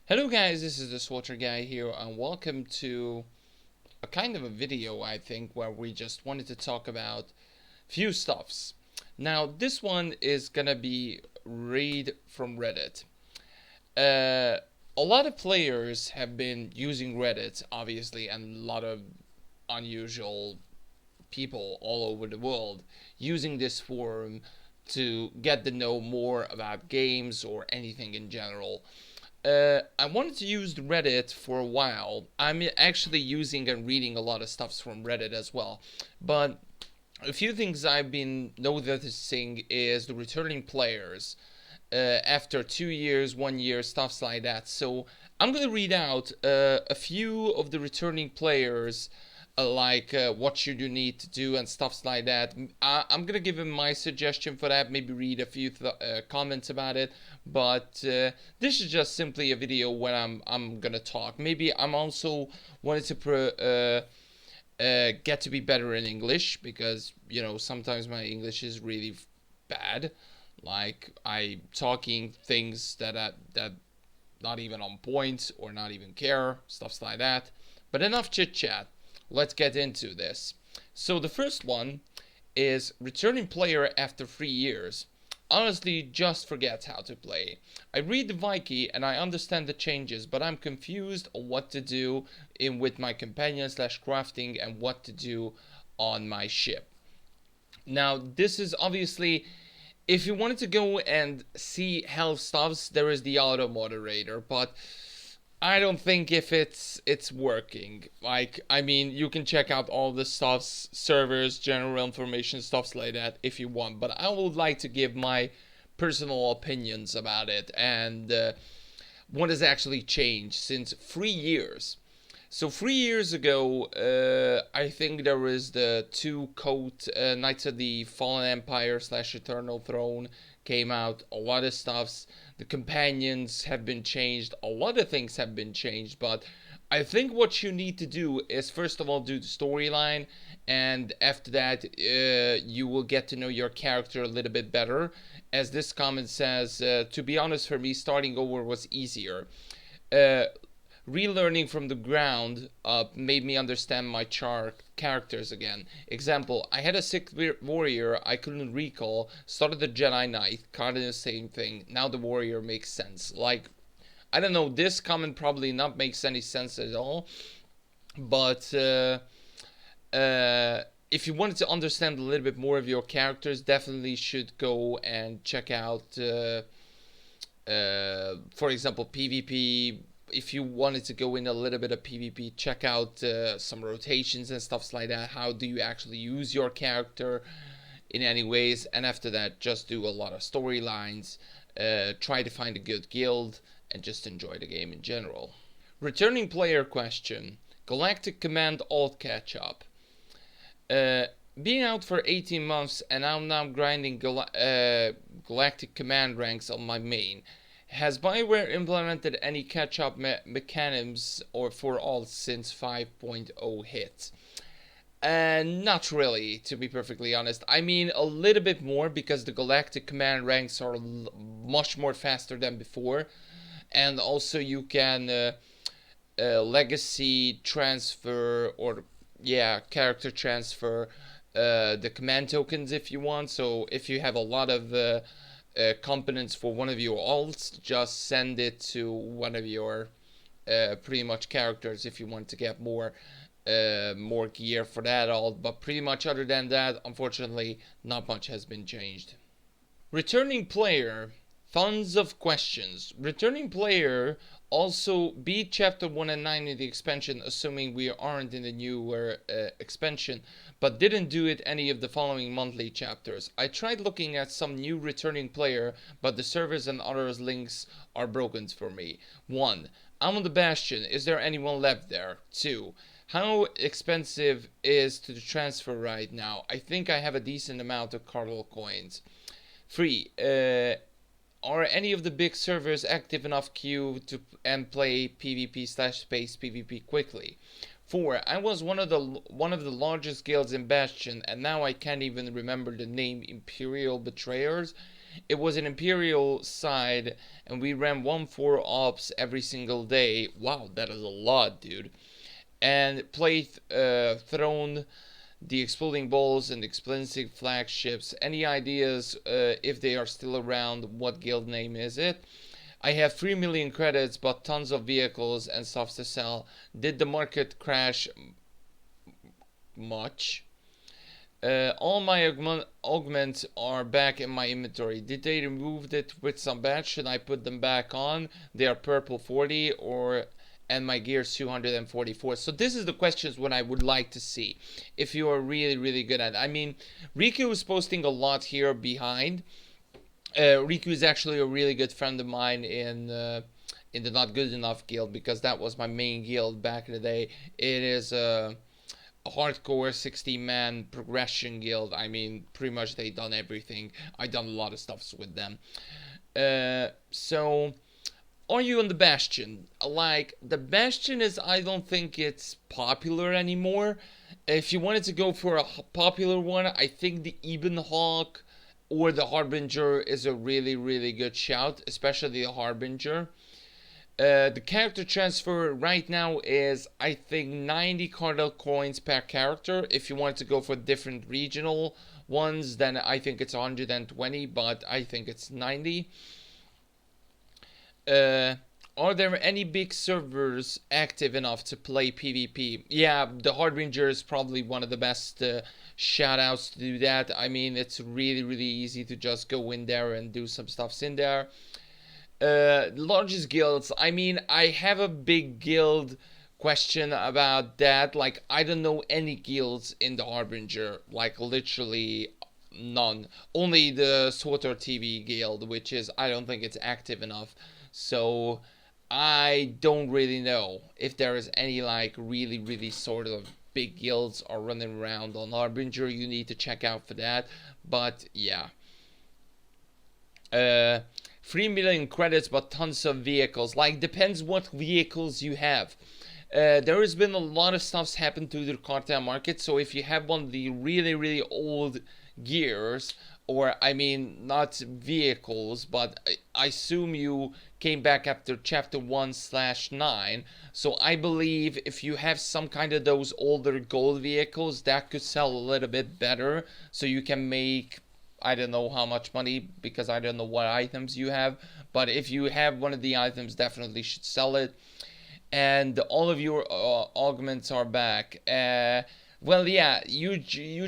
Hello guys, this is the SWTOR guy here and welcome to a kind of a video I think where we just wanted to talk about few stuffs. Now this one is gonna be read from Reddit. Uh, a lot of players have been using Reddit obviously, and a lot of unusual people all over the world using this forum to get to know more about games or anything in general. I wanted to use Reddit for a while. I'm actually using and reading a lot of stuff from Reddit as well. But a few things I've been noticing is the returning players after 2 years, 1 year, stuffs like that. So I'm going to read out a few of the returning players like what you do need to do and stuffs like that. I'm gonna give him my suggestion for that. Maybe read a few comments about it. But this is just simply a video when I'm gonna talk. Maybe I'm also wanted to get to be better in English because sometimes my English is really bad. Like I talking things that not even on point or not even care, stuffs like that. But enough chit chat. Let's get into this. So the first one is returning player after 3 years. Honestly, just forget how to play. I read the wiki and I understand the changes, but I'm confused on what to do in with my companion slash crafting and what to do on my ship. Now, this is obviously if you wanted to go and see health stuffs, there is the auto moderator, but I don't think if it's working. Like, I mean, you can check out all the stuffs, servers, general information, stuffs like that if you want. But I would like to give my personal opinions about it and what has actually changed since 3 years. So 3 years ago, I think there was the two code Knights of the Fallen Empire slash Eternal Throne came out. A lot of stuffs. The companions have been changed. A lot of things have been changed. But I think what you need to do is first of all do the storyline, and after that, you will get to know your character a little bit better. As this comment says, to be honest, for me, starting over was easier. Uh, Relearning from the ground up made me understand my characters again. Example, I had a sick warrior I couldn't recall, started the Jedi Knight, kind of the same thing. Now the warrior makes sense. Like, I don't know, this comment probably not makes any sense at all, but if you wanted to understand a little bit more of your characters, definitely should go and check out, for example, PvP. If you wanted to go in a little bit of PvP, check out some rotations and stuffs like that. How do you actually use your character in any ways? And after that, just do a lot of storylines. Try to find a good guild and just enjoy the game in general. Returning player question: Galactic Command Alt catch up. Being out for 18 months and I'm now grinding Galactic Command ranks on my main. Has Bioware implemented any catch-up mechanisms or for all since 5.0 hit? Not really, to be perfectly honest. I mean, a little bit more because the Galactic Command ranks are much more faster than before. And also you can legacy transfer or, yeah, character transfer the command tokens if you want. So if you have a lot of components for one of your alts, just send it to one of your pretty much characters if you want to get more gear for that alt. But pretty much other than that, unfortunately, not much has been changed. Returning player, tons of questions. Returning player also beat chapter 1 and 9 in the expansion, assuming we aren't in the newer expansion, but didn't do it any of the following monthly chapters. I tried looking at some new returning player, but the servers and others links are broken for me. 1. I'm on the Bastion. Is there anyone left there? 2. How expensive is to transfer right now? I think I have a decent amount of Cardinal coins. 3. Are any of the big servers active enough queue to and play PvP slash space PvP quickly? 4. I was one of the largest guilds in Bastion, and now I can't even remember the name. Imperial Betrayers. it was an Imperial side, and we ran 1-4 ops every single day. Wow, that is a lot, dude. And played Throne, the Exploding Balls, and Explosive Flagships. Any ideas if they are still around? What guild name is it? I have 3 million credits, but tons of vehicles and stuff to sell. Did the market crash much? All my augments are back in my inventory. Did they remove it with some badge? Should I put them back on? They are purple 40 and my gear is 244. So this is the questions what I would like to see if you are really good at it. I mean, Riku is posting a lot here behind. Riku is actually a really good friend of mine in the Not Good Enough guild, because that was my main guild back in the day. It is a hardcore 60-man progression guild. I mean, pretty much they done everything. I done a lot of stuffs with them. So, are you on the Bastion? Like, the Bastion is, I don't think it's popular anymore. If you wanted to go for a popular one, I think the Ebenhawk or the Harbinger is a really good shout, especially the Harbinger. The character transfer right now is, I think, 90 Cardinal coins per character. If you want to go for different regional ones, then I think it's 120, but I think it's 90. Are there any big servers active enough to play PvP? Yeah, the Harbinger is probably one of the best shout outs to do that. I mean, it's really easy to just go in there and do some stuffs in there. Largest guilds, I mean, I have a big guild question about that. Like, I don't know any guilds in the Harbinger, like literally none. Only the SWTOR TV guild, which is, I don't think it's active enough. So I don't really know if there is any like really sort of big guilds are running around on Harbinger. You need to check out for that. But yeah. 3 million credits, but tons of vehicles. Like, depends what vehicles you have. There has been a lot of stuffs happen to the cartel market. So if you have one of the really old gears, or I mean not vehicles, but I assume you came back after chapter 1/9. So I believe if you have some kind of those older gold vehicles, that could sell a little bit better. So you can make, I don't know how much money, because I don't know what items you have, but if you have one of the items, definitely should sell it. And all of your augments are back. Well, yeah, you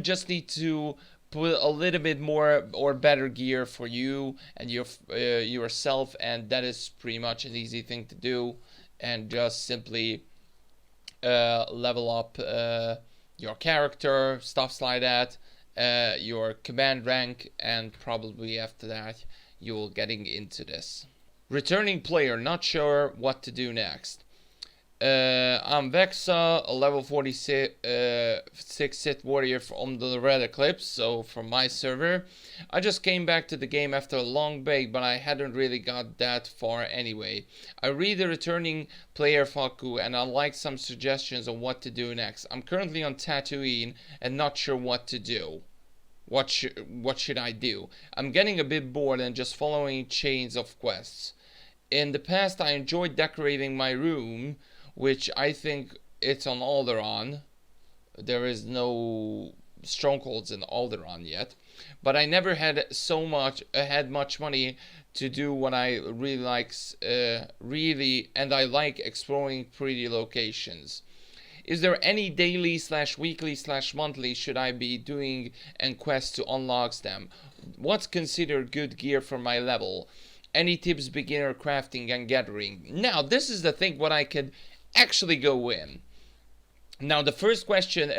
just need to put a little bit more or better gear for you and yourself, and that is pretty much an easy thing to do. And just simply level up your character, stuffs like that. Your command rank, and probably after that you'll getting into this. Returning player, not sure what to do next. I'm Vexa, a level 46 Sith warrior from the Red Eclipse, so from my server. I just came back to the game after a long break, but I hadn't really got that far anyway. I read the returning player Faku, and I'd like some suggestions on what to do next. I'm currently on Tatooine and not sure what to do. What should I do? I'm getting a bit bored and just following chains of quests. In the past, I enjoyed decorating my room, which I think it's on Alderaan. There is no strongholds in Alderaan yet, but I never had much money to do what I really like. And I like exploring pretty locations. Is there any daily / weekly / monthly should I be doing and quests to unlock them? What's considered good gear for my level? Any tips beginner crafting and gathering? Now, this is the thing what I could actually go in. Now, the first question,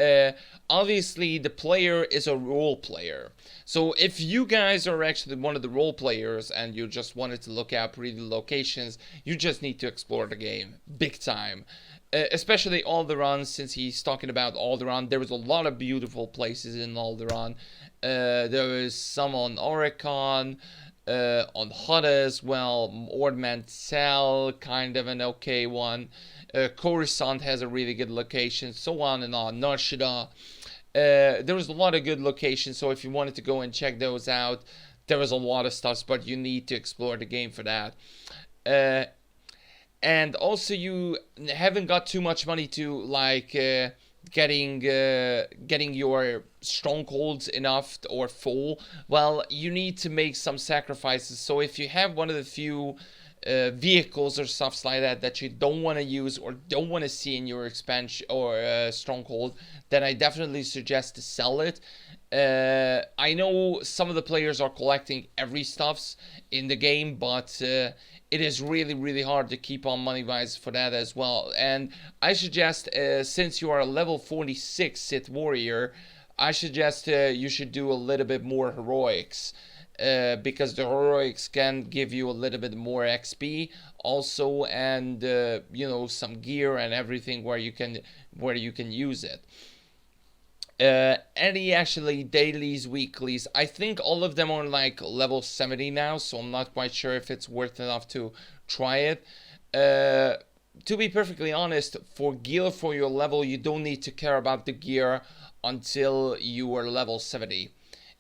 obviously the player is a role player. So if you guys are actually one of the role players and you just wanted to look at pretty locations, you just need to explore the game big time. Especially Alderaan, since he's talking about Alderaan. There was a lot of beautiful places in Alderaan. There was some on Oricon, on Hutt as well. Ord Mantell, kind of an okay one. Coruscant has a really good location, so on and on. Nar Shaddaa. There was a lot of good locations, so if you wanted to go and check those out, there is a lot of stuff, but you need to explore the game for that. And also you haven't got too much money to like getting your strongholds enough or full. Well, you need to make some sacrifices. So if you have one of the few vehicles or stuff like that you don't want to use or don't want to see in your expansion or stronghold, then I definitely suggest to sell it. I know some of the players are collecting every stuffs in the game, but it is really hard to keep on money wise for that as well. And I suggest, since you are a level 46 Sith warrior, I suggest you should do a little bit more heroics. Because the heroics can give you a little bit more XP also, and you know, some gear and everything where you can use it. Any actually dailies, weeklies, I think all of them are like level 70 now, so I'm not quite sure if it's worth enough to try it. To be perfectly honest, for gear for your level, you don't need to care about the gear until you are level 70.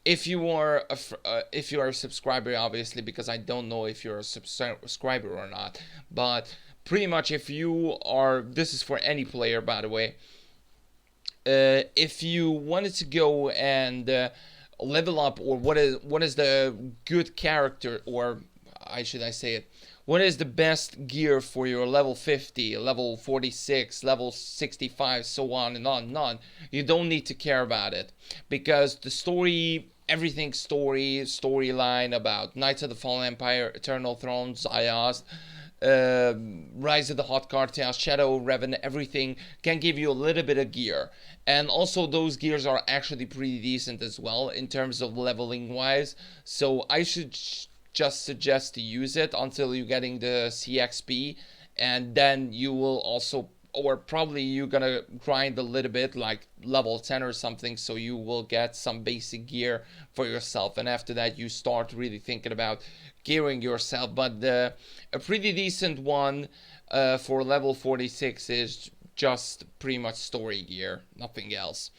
If you are a subscriber, obviously, because I don't know if you're a subscriber or not, but pretty much if you are, this is for any player, by the way. If you wanted to go and level up, or what is the good character, or should I say it, what is the best gear for your level 50, level 46, level 65, so on and on and on, you don't need to care about it, because the story, everything storyline about Knights of the Fallen Empire, Eternal Throne, Zayas, Rise of the Hot Cartel, Shadow, Revan, everything can give you a little bit of gear. And also those gears are actually pretty decent as well in terms of leveling wise. So I should just suggest to use it until you're getting the CXP, and then you will also, or probably you're gonna grind a little bit, like level 10 or something, so you will get some basic gear for yourself, and after that you start really thinking about gearing yourself. But a pretty decent one for level 46 is just pretty much story gear, nothing else.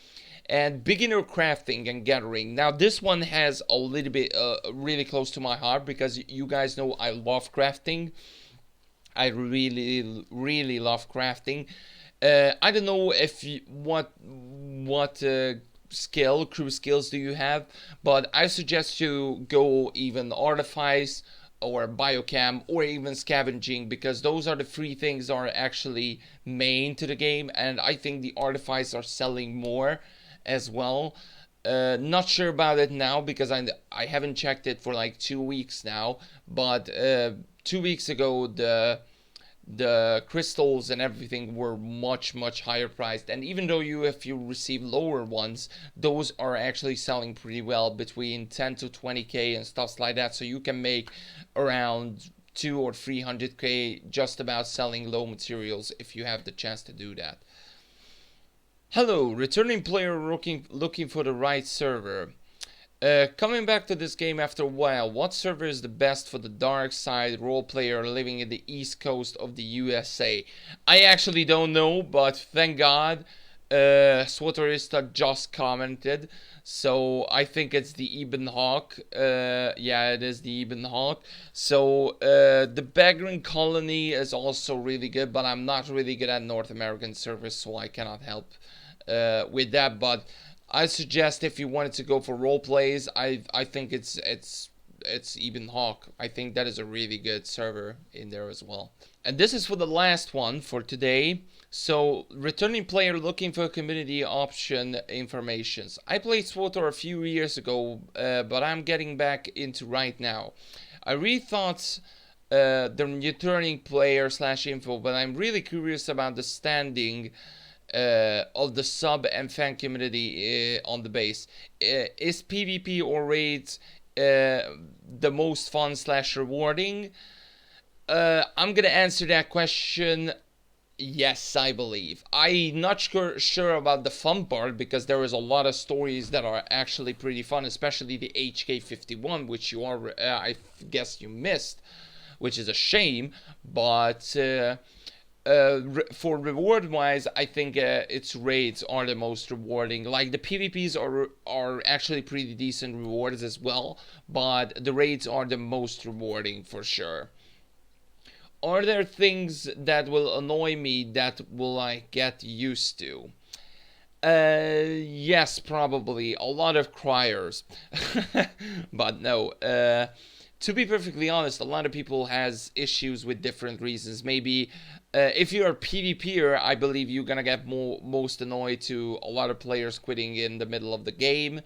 And beginner crafting and gathering. Now this one has a little bit really close to my heart, because you guys know I love crafting. I really love crafting. I don't know if what crew skills do you have, but I suggest you go even artifice or biochem or even scavenging, because those are the three things that are actually main to the game, and I think the artifice are selling more as well. Not sure about it now, because I haven't checked it for like 2 weeks now, but 2 weeks ago the crystals and everything were much higher priced, and even though if you receive lower ones, those are actually selling pretty well, between 10 to 20k and stuff like that, so you can make around 200 or 300k just about selling low materials if you have the chance to do that. Hello, returning player looking for the right server. Coming back to this game after a while, what server is the best for the dark side role player living in the east coast of the USA? I actually don't know, but thank God SWTOR just commented, so I think it's the Ebon Hawk. Yeah, it is the Ebon Hawk. So the Bagram Colony is also really good, but I'm not really good at North American servers, so I cannot help with that. But I suggest, if you wanted to go for role plays, I think it's Ebon Hawk. I think that is a really good server in there as well. And this is for the last one for today. So, returning player looking for community option informations. I played SWTOR a few years ago, but I'm getting back into right now. I really thought the returning player / info, but I'm really curious about the standing of the sub and fan community on the base. Is PvP or raids the most fun / rewarding? I'm gonna answer that question. Yes, I believe. I'm not sure about the fun part, because there is a lot of stories that are actually pretty fun, especially the HK51, which you are, I guess you missed, which is a shame. But For reward wise, I think its raids are the most rewarding. Like the PvPs are actually pretty decent rewards as well, but the raids are the most rewarding for sure. Are there things that will annoy me that will I get used to? Yes, probably a lot of criers, but no. To be perfectly honest, a lot of people has issues with different reasons. Maybe if you're a PvPer, I believe you're gonna get most annoyed to a lot of players quitting in the middle of the game,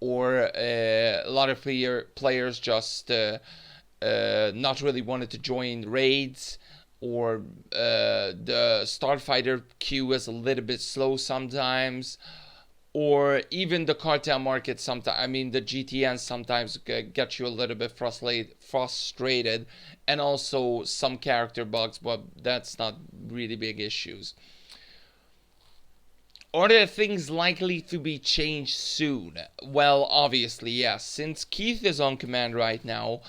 or a lot of players just not really wanted to join raids, or the starfighter queue is a little bit slow sometimes, or even the cartel market sometimes. I mean, the GTN sometimes get you a little bit frustrated, and also some character bugs, but that's not really big issues. Are there things likely to be changed soon? Well, obviously, yes. Since Keith is on command right now,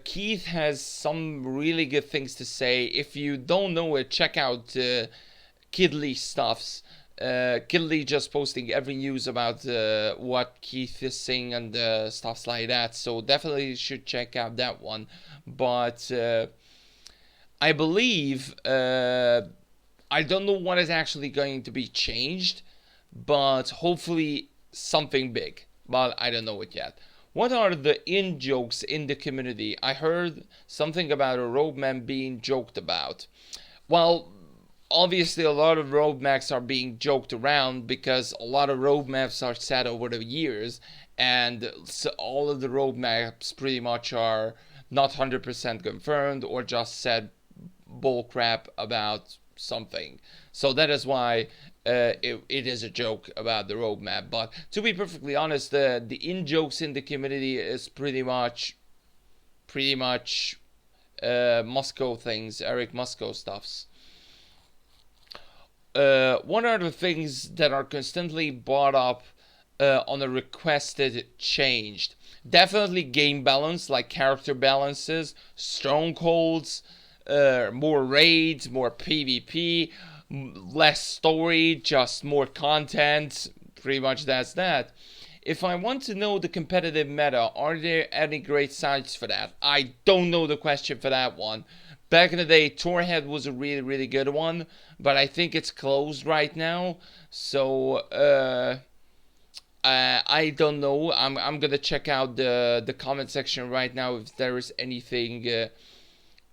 Keith has some really good things to say. If you don't know it, check out Kidley Stuffs. Kidley just posting every news about what Keith is saying and stuffs like that. So definitely should check out that one. But I believe I don't know what is actually going to be changed, but hopefully something big. But I don't know it yet. What are the in jokes in the community? I heard something about a roadmap being joked about. Well, obviously a lot of roadmaps are being joked around because a lot of roadmaps are set over the years, and so all of the roadmaps pretty much are not 100% confirmed or just said bullcrap about something. So that is why it is a joke about the roadmap. But to be perfectly honest, the in jokes in the community is pretty much Moscow things, Eric Moscow stuffs. What are the things that are constantly brought up on a requested changed? Definitely game balance, like character balances, strongholds, more raids, more PvP, less story, just more content. Pretty much that's that. If I want to know the competitive meta, are there any great sites for that? I don't know the question for that one. Back in the day, Torhead was a really, really good one, but I think it's closed right now. So, I don't know. I'm gonna check out the comment section right now if there is anything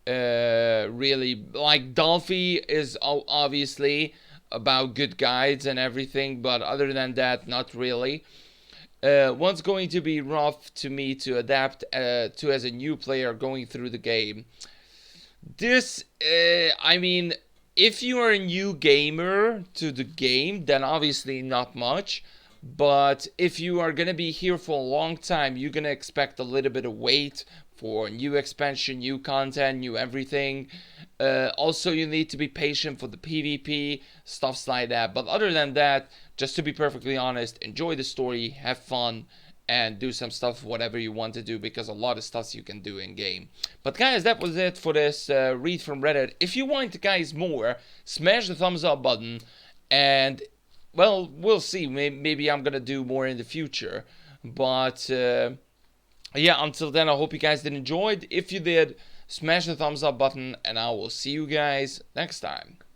really like Dolphy is obviously about good guides and everything, but other than that, not really. What's going to be rough to me to adapt to as a new player going through the game? This, I mean, if you are a new gamer to the game, then obviously not much. But if you are gonna be here for a long time, you're gonna expect a little bit of wait for new expansion, new content, new everything. Also, you need to be patient for the PvP, stuffs like that. But other than that, just to be perfectly honest, enjoy the story, have fun, and do some stuff, whatever you want to do, because a lot of stuff you can do in game. But guys, that was it for this read from Reddit. If you want guys more, smash the thumbs up button, and well, we'll see. Maybe I'm gonna do more in the future. But yeah, until then, I hope you guys did enjoy. If you did, smash the thumbs up button, and I will see you guys next time.